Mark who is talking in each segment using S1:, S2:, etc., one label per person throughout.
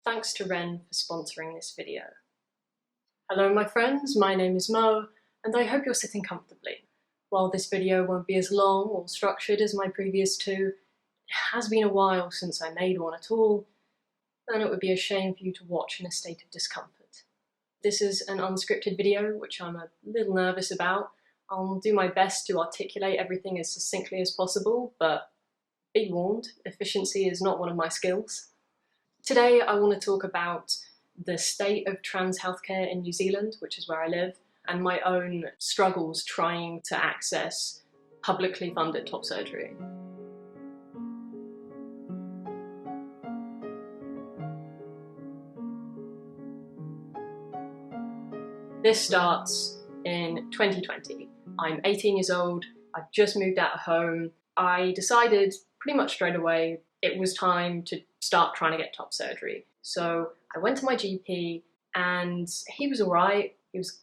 S1: Thanks to Ren for sponsoring this video. Hello my friends, my name is Mo, and I hope you're sitting comfortably. While this video won't be as long or structured as my previous two, it has been a while since I made one at all, and it would be a shame for you to watch in a state of discomfort. This is an unscripted video, which I'm a little nervous about. I'll do my best to articulate everything as succinctly as possible, but be warned, efficiency is not one of my skills. Today I want to talk about the state of trans healthcare in New Zealand, which is where I live, and my own struggles trying to access publicly funded top surgery. This starts in 2020. I'm 18 years old, I've just moved out of home. I decided pretty much straight away it was time to start trying to get top surgery. So I went to my GP and he was alright. He was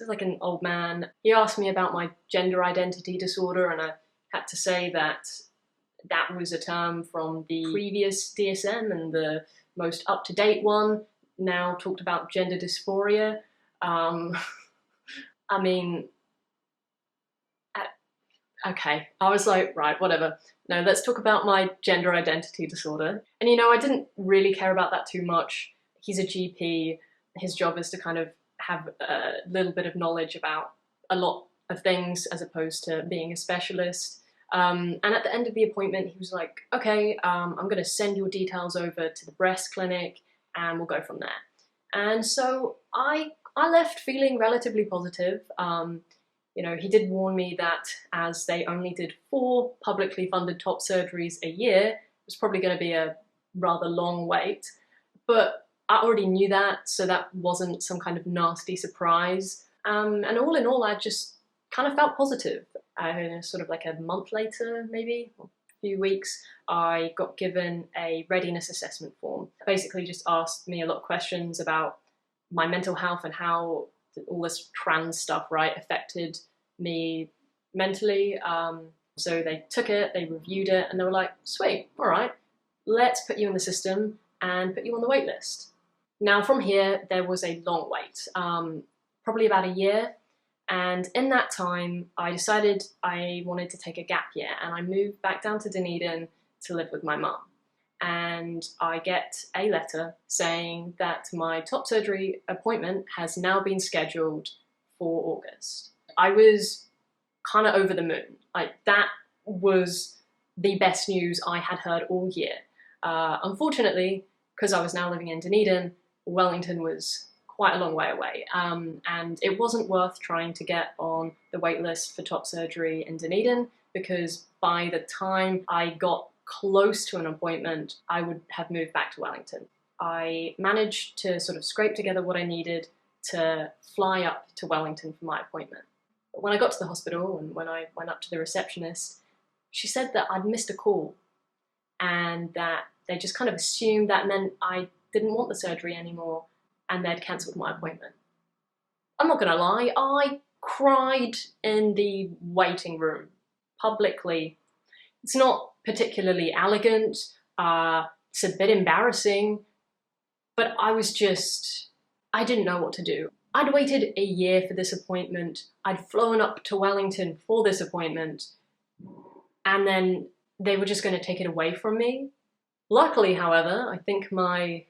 S1: like an old man. He asked me about my gender identity disorder, and I had to say that that was a term from the previous DSM, and the most up-to-date one now talked about gender dysphoria. I mean, okay, I was like, right, whatever. No, let's talk about my gender identity disorder. And you know, I didn't really care about that too much. He's a GP. His job is to kind of have a little bit of knowledge about a lot of things as opposed to being a specialist. And at the end of the appointment, he was like, okay, I'm going to send your details over to the breast clinic and we'll go from there. And so I left feeling relatively positive. You know, he did warn me that as they only did 4 publicly funded top surgeries a year, it was probably going to be a rather long wait. But I already knew that, so that wasn't some kind of nasty surprise. And all in all, I just kind of felt positive. Sort of like a month later, maybe, or a few weeks, I got given a readiness assessment form. It basically just asked me a lot of questions about my mental health and how all this trans stuff, right, affected me mentally. So they took it, they reviewed it, and they were like, sweet, all right, let's put you in the system and put you on the wait list. Now from here, there was a long wait, probably about a year. And in that time, I decided I wanted to take a gap year, and I moved back down to Dunedin to live with my mum. And I get a letter saying that my top surgery appointment has now been scheduled for August. I was kind of over the moon. Like, that was the best news I had heard all year. Unfortunately, because I was now living in Dunedin, Wellington was quite a long way away. And it wasn't worth trying to get on the wait list for top surgery in Dunedin, because by the time I got close to an appointment, I would have moved back to Wellington. I managed to sort of scrape together what I needed to fly up to Wellington for my appointment. But when I got to the hospital and when I went up to the receptionist, she said that I'd missed a call and that they just kind of assumed that meant I didn't want the surgery anymore and they'd cancelled my appointment. I'm not gonna lie, I cried in the waiting room publicly. It's not particularly elegant, it's a bit embarrassing, but I didn't know what to do. I'd waited a year for this appointment, I'd flown up to Wellington for this appointment, and then they were just going to take it away from me. Luckily, however, I think my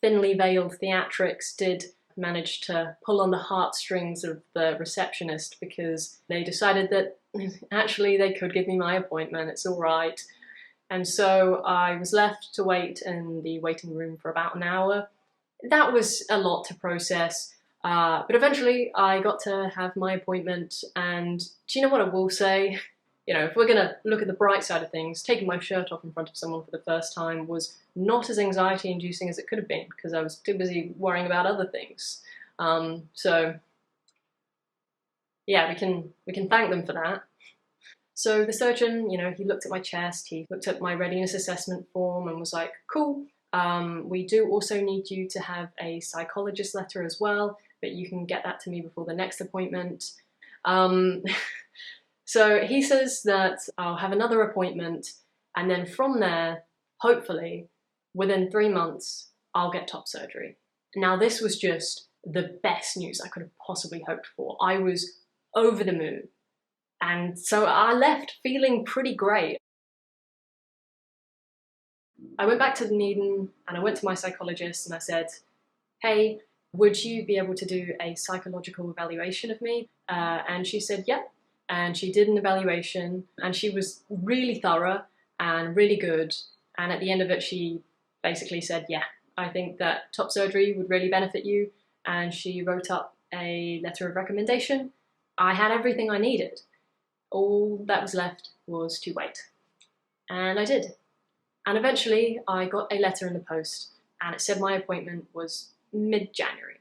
S1: thinly veiled theatrics did manage to pull on the heartstrings of the receptionist, because they decided that actually they could give me my appointment, it's all right. And so I was left to wait in the waiting room for about an hour. That was a lot to process, but eventually I got to have my appointment. And do you know what I will say? You know, if we're gonna look at the bright side of things, taking my shirt off in front of someone for the first time was not as anxiety inducing as it could have been, because I was too busy worrying about other things. So yeah, we can thank them for that. So the surgeon, you know, he looked at my chest, he looked at my readiness assessment form and was like, cool, we do also need you to have a psychologist letter as well, but you can get that to me before the next appointment. So he says that I'll have another appointment, and then from there, hopefully, within 3 months, I'll get top surgery. Now, this was just the best news I could have possibly hoped for. I was over the moon. And so I left feeling pretty great. I went back to Dunedin and I went to my psychologist and I said, hey, would you be able to do a psychological evaluation of me? And she said, yep. And she did an evaluation and she was really thorough and really good. And at the end of it, she basically said, yeah, I think that top surgery would really benefit you. And she wrote up a letter of recommendation. I had everything I needed. All that was left was to wait. And I did. And eventually I got a letter in the post and it said my appointment was mid-January.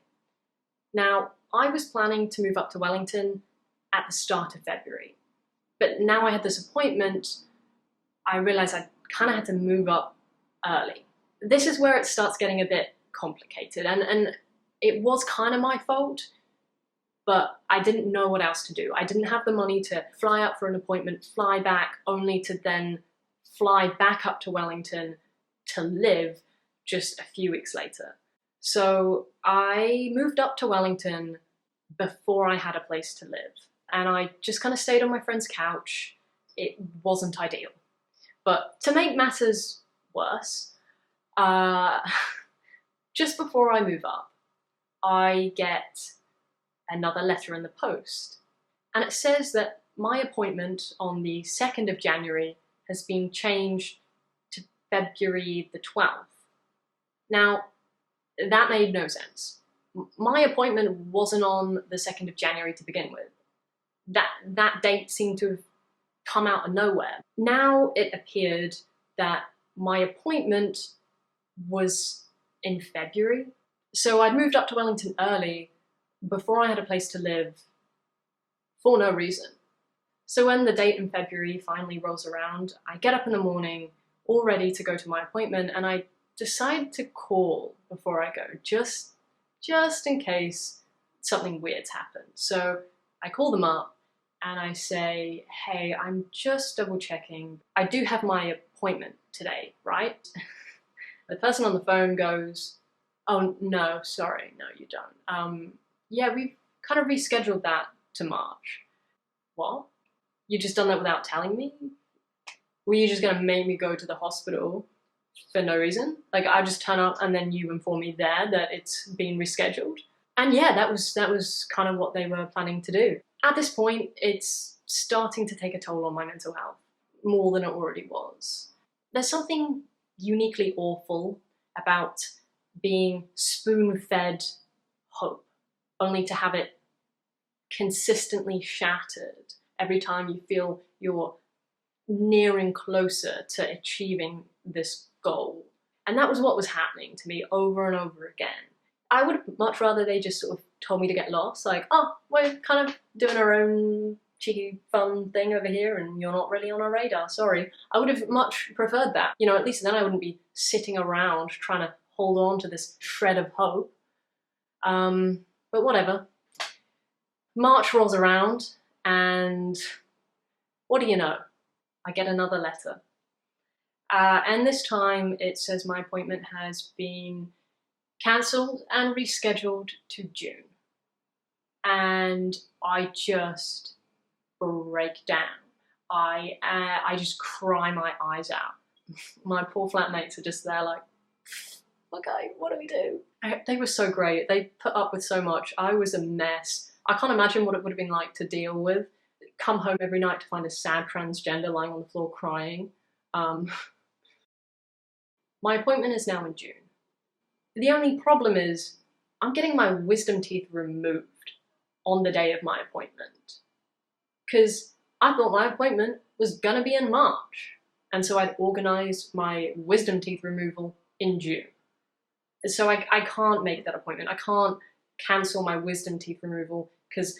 S1: Now, I was planning to move up to Wellington at the start of February. But now I had this appointment, I realized I kind of had to move up early. This is where it starts getting a bit complicated, and it was kind of my fault, but I didn't know what else to do. I didn't have the money to fly up for an appointment, fly back, only to then fly back up to Wellington to live just a few weeks later. So I moved up to Wellington before I had a place to live. And I just kind of stayed on my friend's couch. It wasn't ideal. But to make matters worse, just before I move up, I get another letter in the post. And it says that my appointment on the 2nd of January has been changed to February the 12th. Now, that made no sense. My appointment wasn't on the 2nd of January to begin with. That date seemed to have come out of nowhere. Now it appeared that my appointment was in February. So I'd moved up to Wellington early before I had a place to live for no reason. So when the date in February finally rolls around, I get up in the morning all ready to go to my appointment and I decide to call before I go, just in case something weird's happened. So I call them up and I say, hey, I'm just double checking. I do have my appointment today, right? The person on the phone goes, oh, no, sorry, no, you don't. Yeah, we've kind of rescheduled that to March. What? You just done that without telling me? Were you just gonna make me go to the hospital for no reason? Like, I just turn up and then you inform me there that it's been rescheduled? And yeah, that was kind of what they were planning to do. At this point, it's starting to take a toll on my mental health, more than it already was. There's something uniquely awful about being spoon-fed hope, only to have it consistently shattered every time you feel you're nearing closer to achieving this goal. And that was what was happening to me over and over again. I would much rather they just sort of told me to get lost, like, oh, we're kind of doing our own cheeky fun thing over here and you're not really on our radar, sorry. I would have much preferred that. You know, at least then I wouldn't be sitting around trying to hold on to this shred of hope. But whatever. March rolls around and what do you know? I get another letter. And this time it says my appointment has been cancelled and rescheduled to June. And I just break down. I just cry my eyes out. My poor flatmates are just there like, okay, what do we do? They were so great. They put up with so much. I was a mess. I can't imagine what it would have been like to deal with. Come home every night to find a sad transgender lying on the floor crying. My appointment is now in June. The only problem is I'm getting my wisdom teeth removed on the day of my appointment. Because I thought my appointment was gonna be in March. And so I'd organised my wisdom teeth removal in June. So I can't make that appointment. I can't cancel my wisdom teeth removal because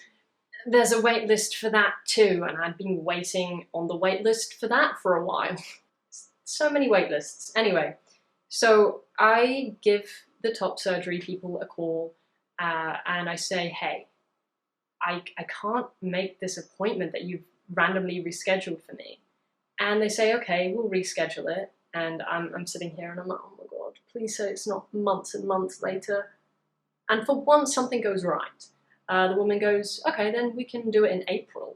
S1: there's a wait list for that too, and I'd been waiting on the wait list for that for a while. So many wait lists. Anyway, so I give the top surgery people a call and I say, hey, I can't make this appointment that you've randomly rescheduled for me. And they say, okay, we'll reschedule it. And I'm sitting here and I'm like, oh my God, please say it's not months and months later. And for once, something goes right. The woman goes, okay, then we can do it in April.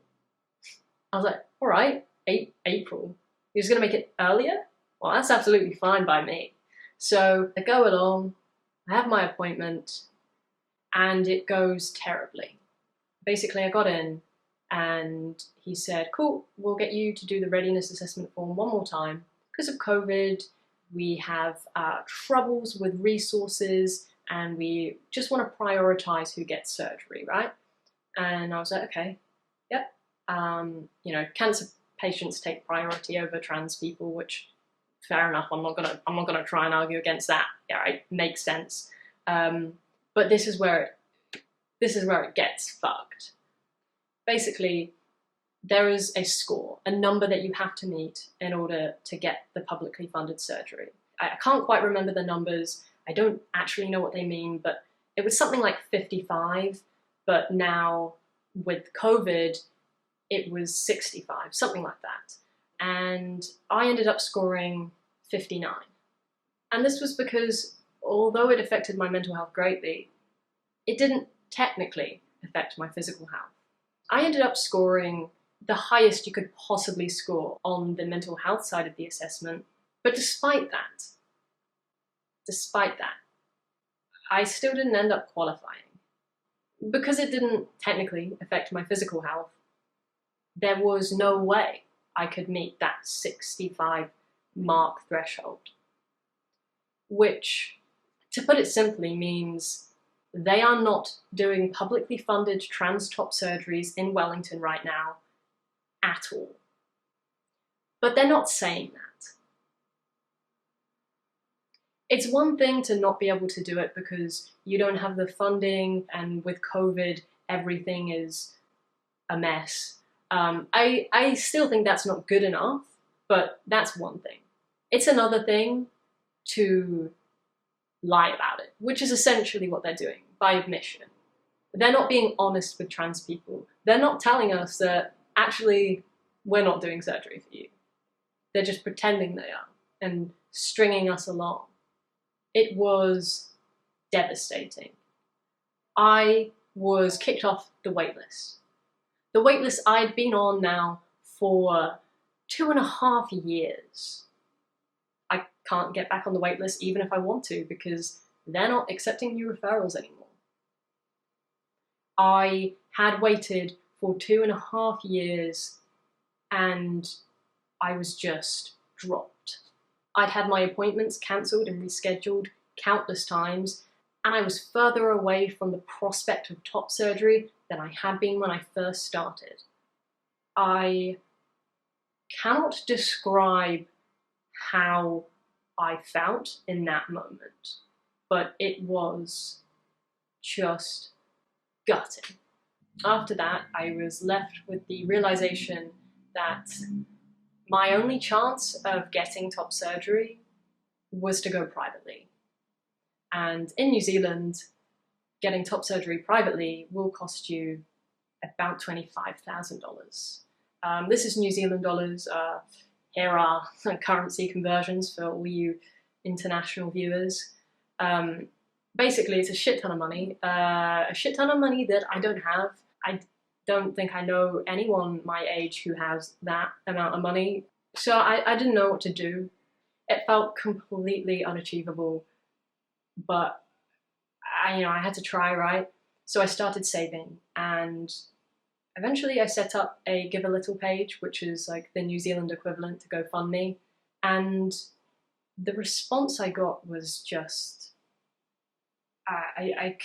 S1: I was like, all right, April. You're just going to make it earlier? Well, that's absolutely fine by me. So I go along, I have my appointment, and it goes terribly. Basically, I got in, and he said, cool, we'll get you to do the readiness assessment form one more time. Because of COVID, we have troubles with resources, and we just want to prioritize who gets surgery, right? And I was like, okay, yep. You know, cancer patients take priority over trans people, which fair enough. I'm not gonna try and argue against that. Yeah, it makes sense. But this is where it gets fucked. Basically, there is a score, a number that you have to meet in order to get the publicly funded surgery. I can't quite remember the numbers. I don't actually know what they mean, but it was something like 55, but now with COVID, it was 65, something like that. And I ended up scoring 59. And this was because, although it affected my mental health greatly, it didn't technically affect my physical health. I ended up scoring the highest you could possibly score on the mental health side of the assessment. But despite that, I still didn't end up qualifying. Because it didn't technically affect my physical health, there was no way I could meet that 65 mark threshold. Which, to put it simply, means they are not doing publicly funded trans top surgeries in Wellington right now at all. But they're not saying that. It's one thing to not be able to do it because you don't have the funding, and with COVID, everything is a mess. I still think that's not good enough, but that's one thing. It's another thing to lie about it, which is essentially what they're doing by admission. They're not being honest with trans people. They're not telling us that actually we're not doing surgery for you. They're just pretending they are and stringing us along. It was devastating. I was kicked off the waitlist. The waitlist I'd been on now for 2.5 years. I can't get back on the waitlist even if I want to because they're not accepting new referrals anymore. I had waited for 2.5 years and I was just dropped. I'd had my appointments cancelled and rescheduled countless times, and I was further away from the prospect of top surgery than I had been when I first started. I cannot describe how I felt in that moment, but it was just gutting. After that, I was left with the realization that my only chance of getting top surgery was to go privately. And in New Zealand, getting top surgery privately will cost you about $25,000. This is New Zealand dollars. Here are currency conversions for all you international viewers. Basically, it's a shit ton of money. A shit ton of money that I don't have. I don't think I know anyone my age who has that amount of money. So I didn't know what to do. It felt completely unachievable, but I had to try, right? So I started saving, and eventually I set up a Give a Little page, which is like the New Zealand equivalent to GoFundMe, and the response I got was just, I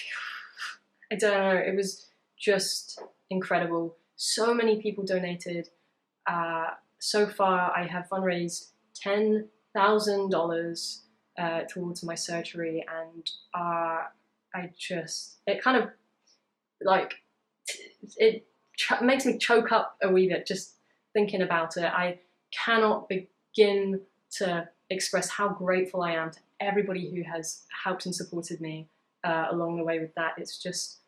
S1: don't know, it was just incredible. So many people donated. So far, I have fundraised $10,000 towards my surgery, and it kind of like makes me choke up a wee bit just thinking about it. I cannot begin to express how grateful I am to everybody who has helped and supported me along the way with that. It's just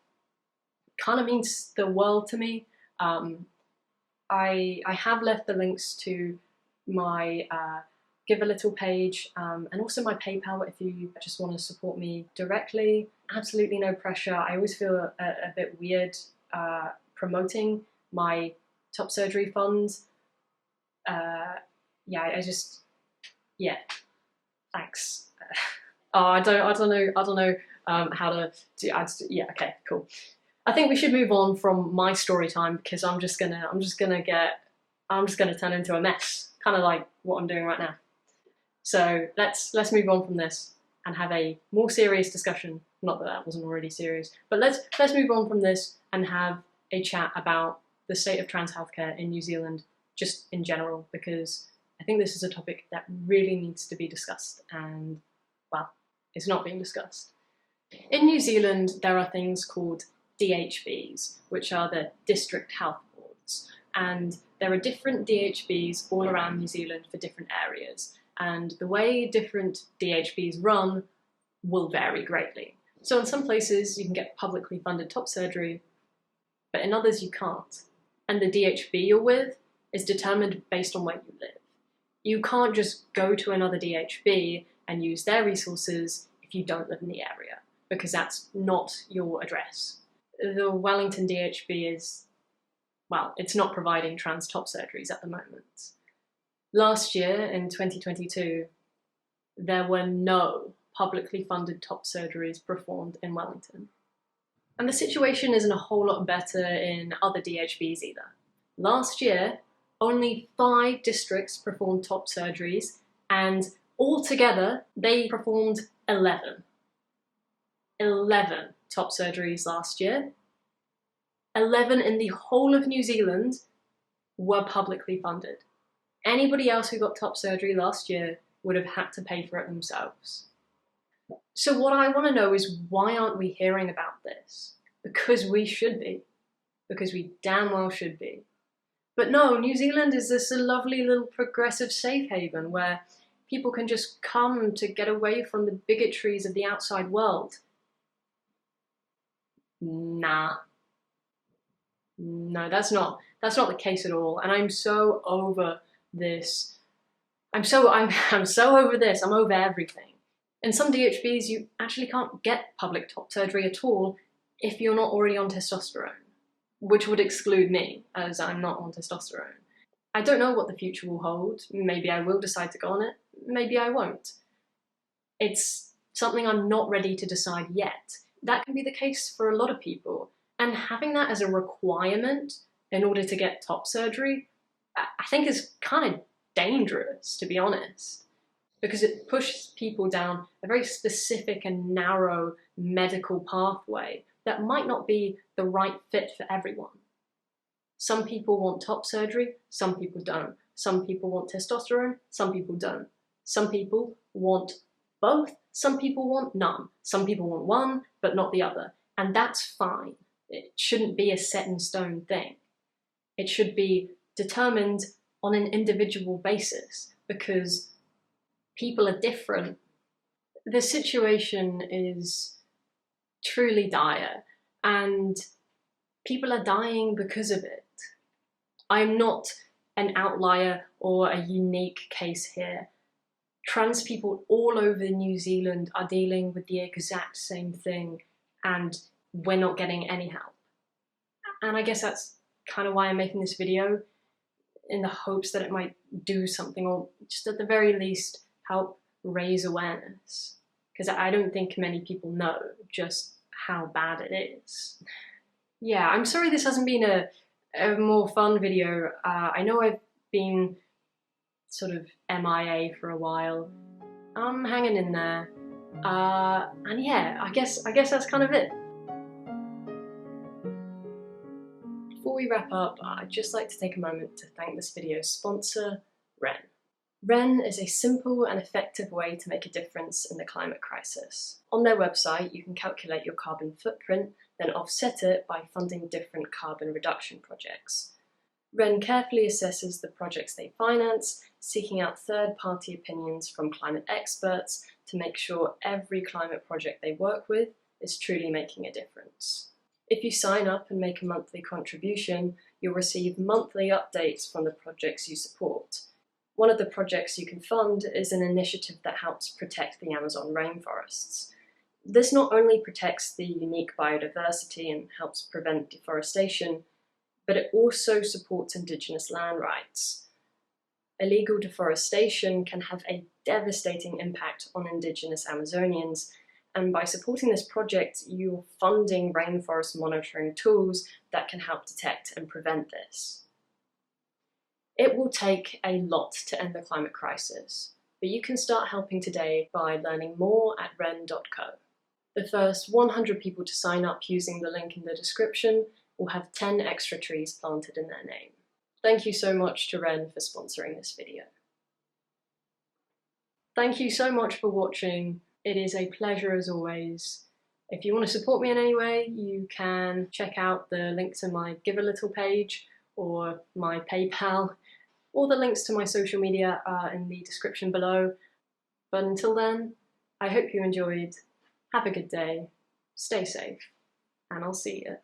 S1: kind of means the world to me. I have left the links to my give a little page, and also my PayPal if you just want to support me directly. Absolutely no pressure. I always feel a bit weird promoting my top surgery fund. Yeah, yeah, thanks. Oh, I don't know how to do. Yeah, okay, cool. I think we should move on from my story time because I'm just gonna turn into a mess, kind of like what I'm doing right now. So let's move on from this and have a more serious discussion. Not that that wasn't already serious, but let's move on from this and have a chat about the state of trans healthcare in New Zealand, just in general, because I think this is a topic that really needs to be discussed, and well, it's not being discussed. In New Zealand, there are things called DHBs, which are the District Health Boards, and there are different DHBs all around New Zealand for different areas, and the way different DHBs run will vary greatly. So in some places you can get publicly funded top surgery, but in others you can't. And the DHB you're with is determined based on where you live. You can't just go to another DHB and use their resources if you don't live in the area, because that's not your address. The Wellington DHB is, well, it's not providing trans top surgeries at the moment. Last year, in 2022, there were no publicly funded top surgeries performed in Wellington. And the situation isn't a whole lot better in other DHBs either. Last year, only 5 districts performed top surgeries, and altogether they performed 11. 11 top surgeries last year. 11 in the whole of New Zealand were publicly funded. Anybody else who got top surgery last year would have had to pay for it themselves. So what I want to know is, why aren't we hearing about this? Because we should be. Because we damn well should be. But no, New Zealand is this lovely little progressive safe haven where people can just come to get away from the bigotries of the outside world. Nah. No, that's not the case at all. And I'm so over this. I'm so over this. I'm over everything. In some DHBs, you actually can't get public top surgery at all if you're not already on testosterone, which would exclude me, as I'm not on testosterone. I don't know what the future will hold. Maybe I will decide to go on it. Maybe I won't. It's something I'm not ready to decide yet. That can be the case for a lot of people. And having that as a requirement in order to get top surgery, I think is kind of dangerous, to be honest, because it pushes people down a very specific and narrow medical pathway that might not be the right fit for everyone. Some people want top surgery, some people don't. Some people want testosterone, some people don't. Some people want both, some people want none. Some people want one, but not the other. And that's fine. It shouldn't be a set in stone thing. It should be determined on an individual basis, because people are different. The situation is truly dire, and people are dying because of it. I'm not an outlier or a unique case here. Trans people all over New Zealand are dealing with the exact same thing, and we're not getting any help. And I guess that's kind of why I'm making this video, in the hopes that it might do something, or just at the very least help raise awareness. Because I don't think many people know just how bad it is. Yeah, I'm sorry this hasn't been a more fun video. I know I've been sort of MIA for a while. I'm hanging in there. And yeah, I guess that's kind of it. Before we wrap up, I'd just like to take a moment to thank this video's sponsor, Wren. Wren is a simple and effective way to make a difference in the climate crisis. On their website, you can calculate your carbon footprint, then offset it by funding different carbon reduction projects. Wren carefully assesses the projects they finance, seeking out third-party opinions from climate experts to make sure every climate project they work with is truly making a difference. If you sign up and make a monthly contribution, you'll receive monthly updates from the projects you support. One of the projects you can fund is an initiative that helps protect the Amazon rainforests. This not only protects the unique biodiversity and helps prevent deforestation, but it also supports Indigenous land rights. Illegal deforestation can have a devastating impact on Indigenous Amazonians, and by supporting this project, you're funding rainforest monitoring tools that can help detect and prevent this. It will take a lot to end the climate crisis, but you can start helping today by learning more at ren.co. The first 100 people to sign up using the link in the description will have 10 extra trees planted in their name. Thank you so much to Ren for sponsoring this video. Thank you so much for watching. It is a pleasure as always. If you want to support me in any way, you can check out the link to my Give a Little page or my PayPal. All the links to my social media are in the description below. But until then, I hope you enjoyed. Have a good day, stay safe, and I'll see you.